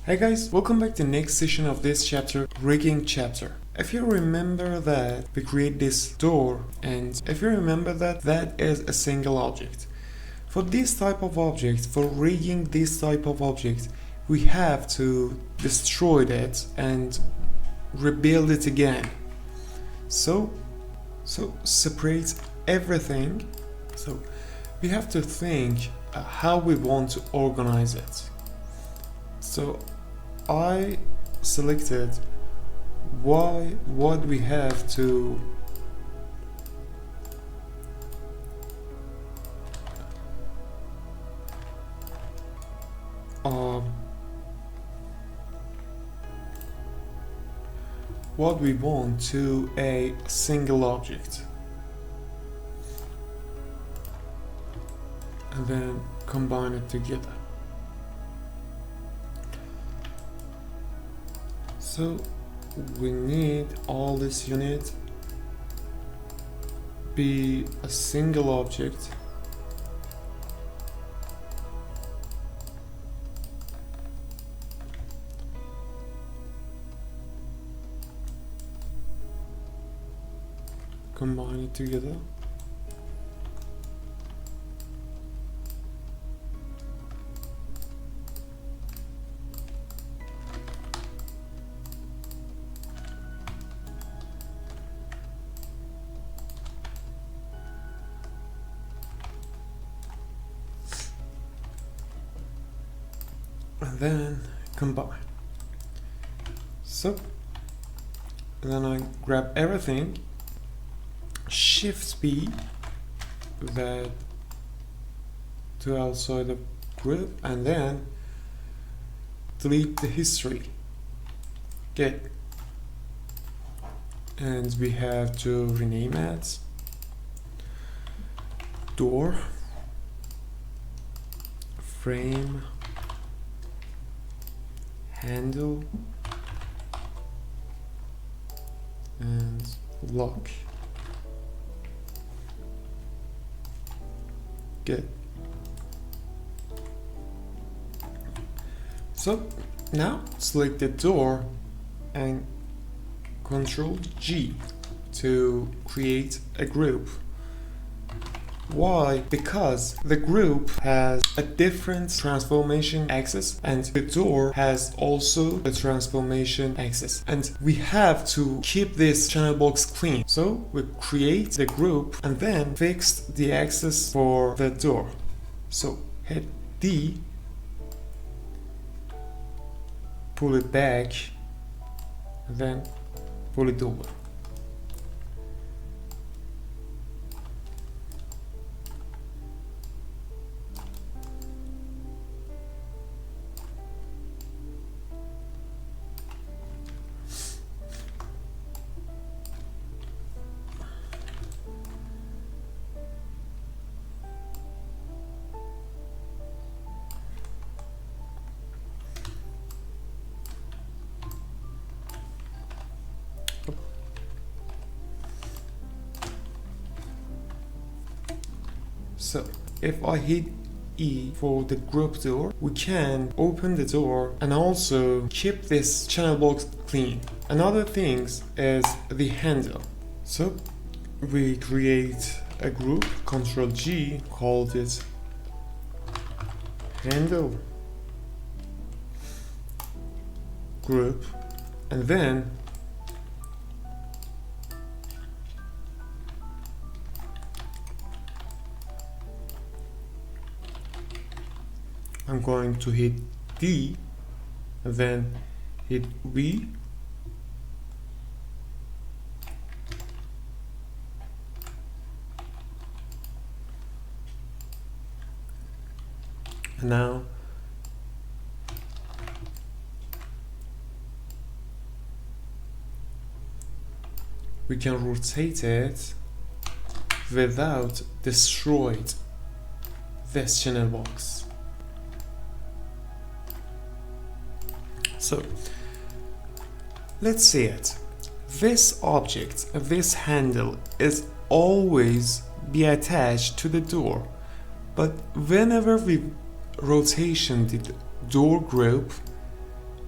Hey guys, welcome back to the next session of this chapter, rigging chapter. If you remember that we create this door, and if you remember that is a single object. For this type of object, for rigging this type of object, we have to destroy that and rebuild it again. So separate everything. So we have to think how we want to organize it. So I selected what we have to what we want to a single object, and then combine it together. So we need all this unit be a single object, combine it together. And then combine. So then I grab everything, Shift B that to outside the group, and then delete the history. Good. And we have to rename it door frame handle and lock. Good. So now select the door and Ctrl G to create a group. Why? Because the group has a different transformation axis and the door has also a transformation axis, and we have to keep this channel box clean. So we create the group and then fix the axis for the door. So hit D, pull it back, then pull it over. So if I hit E for the group door, we can open the door and also keep this channel box clean. Another thing is the handle. So we create a group, Ctrl G, called it handle group, and then I'm going to hit D and then hit V, and now we can rotate it without destroying this channel box. So let's see it. This object, this handle, is always be attached to the door, but whenever we rotation the door group,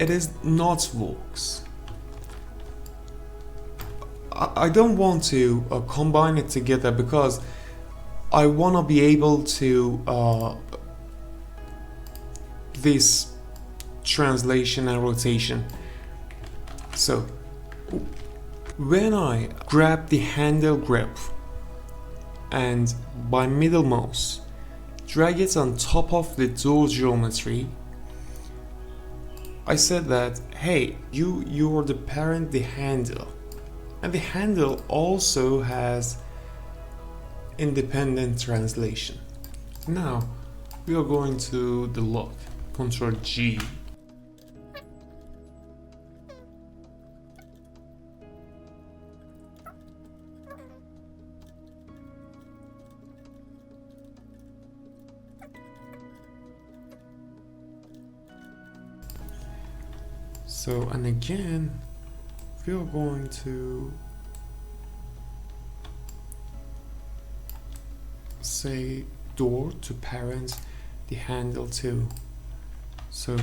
it is not works. I don't want to combine it together because I want to be able to this translation and rotation. So when I grab the handle grip and by middle mouse drag it on top of the door geometry, I said that, hey, you're the parent, the handle, and the handle also has independent translation. Now we are going to the lock, Ctrl G. So, and again, we are going to say door to parent the handle to. So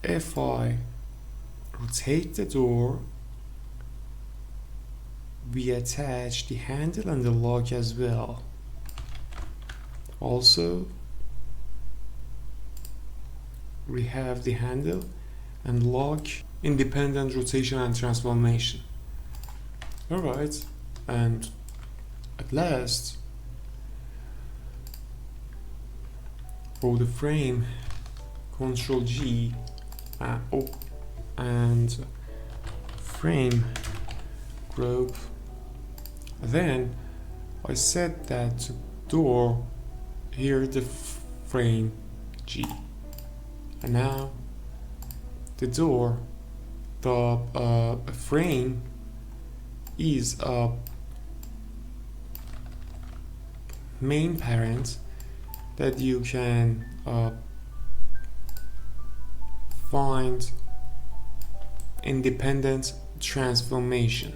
if I rotate the door, we attach the handle and the lock as well. Also, we have the handle and lock independent rotation and transformation. Alright, and at last, for the frame, Ctrl G, and frame group. Then I set that to door, here the frame G, and now the door, the frame is a main parent that you can find independent transformation.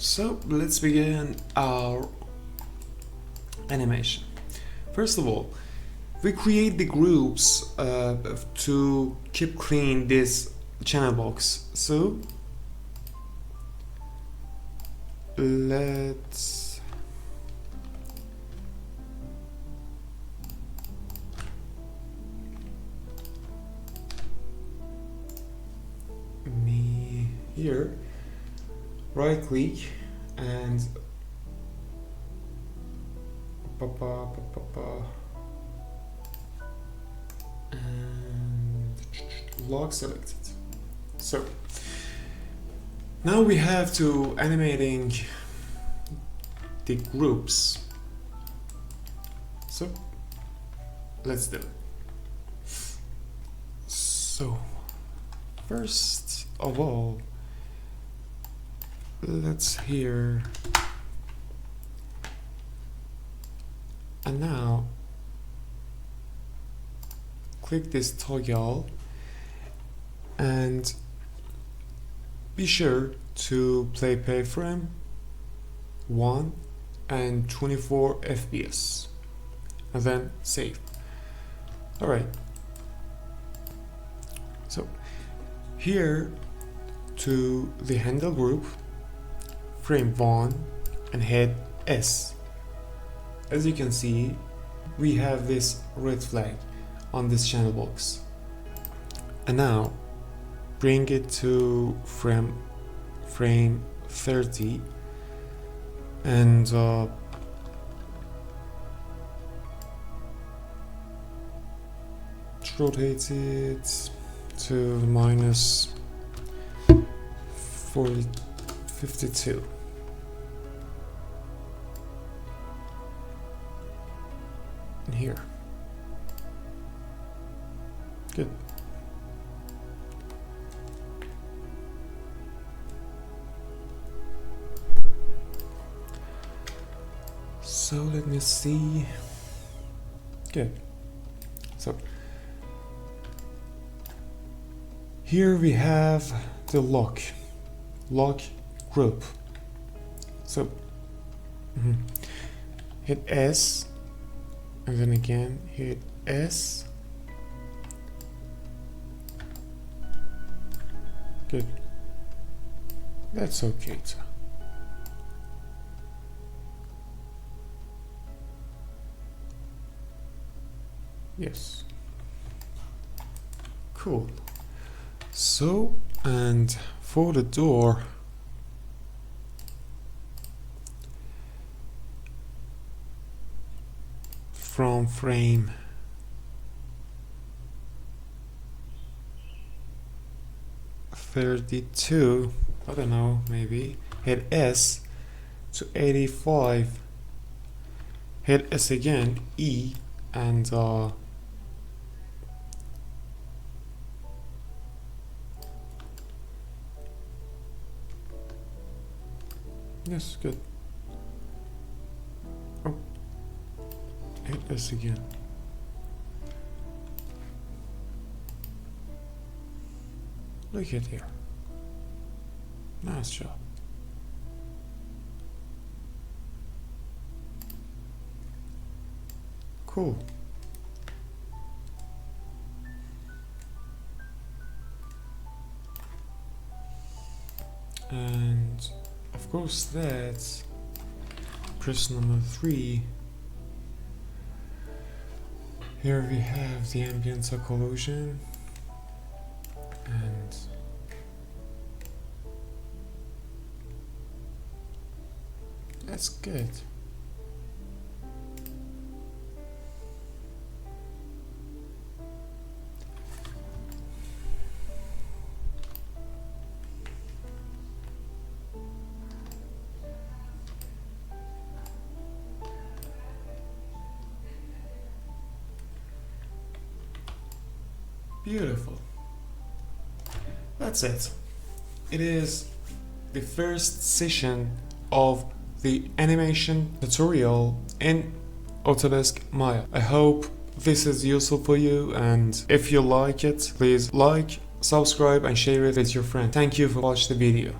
So let's begin our animation. First of all, we create the groups to keep clean this channel box. So let's here right click and and lock selected. So now we have to animating the groups. So let's do it. So first of all, let's here, and now click this toggle and be sure to play frame 1 and 24 FPS and then save. Alright, so here to the handle group, frame 1 and head S. As you can see, we have this red flag on this channel box. And now bring it to frame 30 and rotate it to minus 52. And here. Good. So let me see. Good. So here we have the lock group. So hit S and then again hit S. Good. That's okay too. Yes. Cool. So, and for the door, from frame (32), I don't know, maybe hit S to 85, hit S again, E, and yes, good. Oh, hit S again. Look at here. Nice job. Cool. And of course that's press number 3. Here we have the ambient occlusion, and that's good. Beautiful. That's it. It is the first session of the animation tutorial in Autodesk Maya. I hope this is useful for you, and if you like it, please like, subscribe and share it with your friends. Thank you for watching the video.